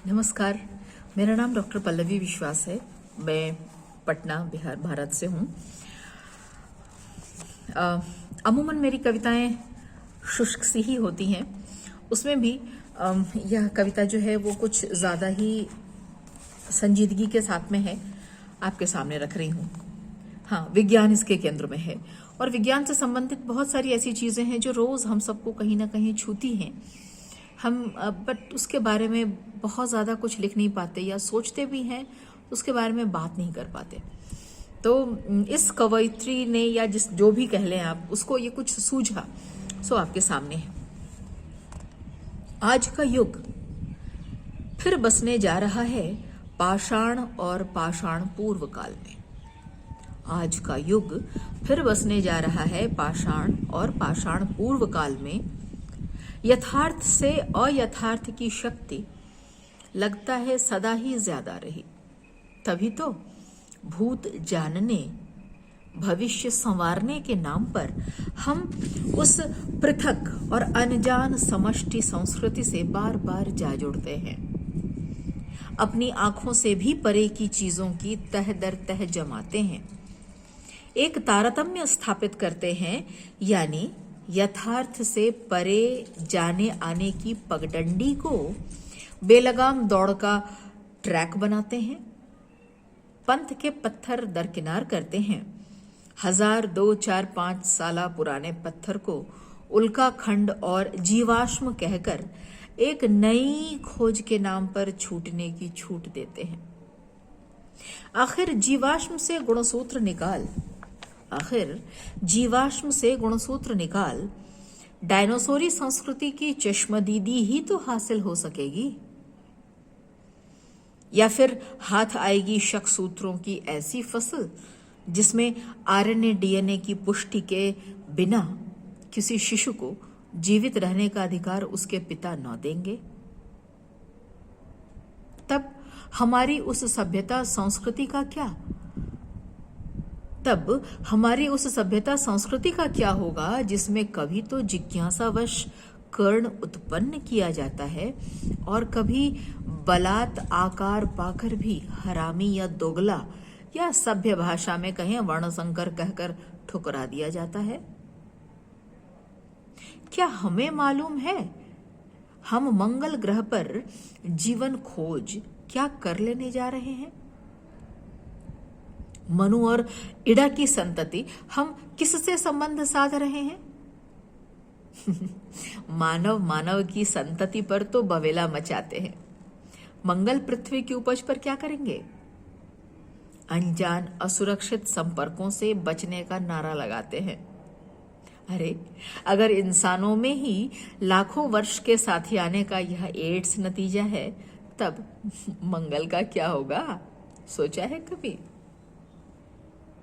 नमस्कार, मेरा नाम डॉक्टर पल्लवी विश्वास है। मैं पटना, बिहार, भारत से हूँ। अमूमन मेरी कविताएं शुष्क सी ही होती हैं। उसमें भी यह कविता जो है वो कुछ ज़्यादा ही संजीदगी के साथ में है, आपके सामने रख रही हूँ। हाँ, विज्ञान इसके केंद्र में है और विज्ञान से संबंधित बहुत सारी ऐसी चीज़ें हैं जो रोज़ हम सबको कहीं ना कहीं छूती हैं। हम बट उसके बारे में बहुत ज़्यादा कुछ लिख नहीं पाते या सोचते भी हैं तो उसके बारे में बात नहीं कर पाते। तो इस कवयित्री ने या जिस जो भी कह लें आप उसको ये कुछ सूझा, सो आपके सामने है। आज का युग फिर बसने जा रहा है पाषाण और पाषाण पूर्व काल में। आज का युग फिर बसने जा रहा है पाषाण और पाषाण पूर्व काल में। यथार्थ से अयथार्थ की शक्ति लगता है सदा ही ज्यादा रही। तभी तो भूत जानने, भविष्य संवारने के नाम पर हम उस पृथक और अनजान समष्टि संस्कृति से बार बार जा जुड़ते हैं। अपनी आंखों से भी परे की चीजों की तह दर तह जमाते हैं, एक तारतम्य स्थापित करते हैं, यानी यथार्थ से परे जाने आने की पगडंडी को बेलगाम दौड़ का ट्रैक बनाते हैं। पंथ के पत्थर दरकिनार करते हैं। 1000, 2, 4, 5 साल पुराने पत्थर को उल्का खंड और जीवाश्म कहकर एक नई खोज के नाम पर छूटने की छूट देते हैं। आखिर जीवाश्म से गुणसूत्र निकाल डायनासोरी संस्कृति की चश्मदीदी ही तो हासिल हो सकेगी। या फिर हाथ आएगी शक सूत्रों की ऐसी फसल जिसमें आरएनए डीएनए की पुष्टि के बिना किसी शिशु को जीवित रहने का अधिकार उसके पिता न देंगे। तब हमारी उस सभ्यता संस्कृति का क्या होगा जिसमें कभी तो जिज्ञासावश कर्ण उत्पन्न किया जाता है और कभी बलात् आकार पाकर भी हरामी या दोगला या सभ्य भाषा में कहें वर्णसंकर कहकर ठुकरा दिया जाता है। क्या हमें मालूम है हम मंगल ग्रह पर जीवन खोज क्या कर लेने जा रहे हैं? मनु और इड़ा की संतति हम किससे संबंध साध रहे हैं? मानव की संतति पर तो बवेला मचाते हैं। मंगल पृथ्वी की उपज पर क्या करेंगे? अनजान असुरक्षित संपर्कों से बचने का नारा लगाते हैं। अरे, अगर इंसानों में ही लाखों वर्ष के साथी आने का यह एड्स नतीजा है, तब मंगल का क्या होगा? सोचा है कभी?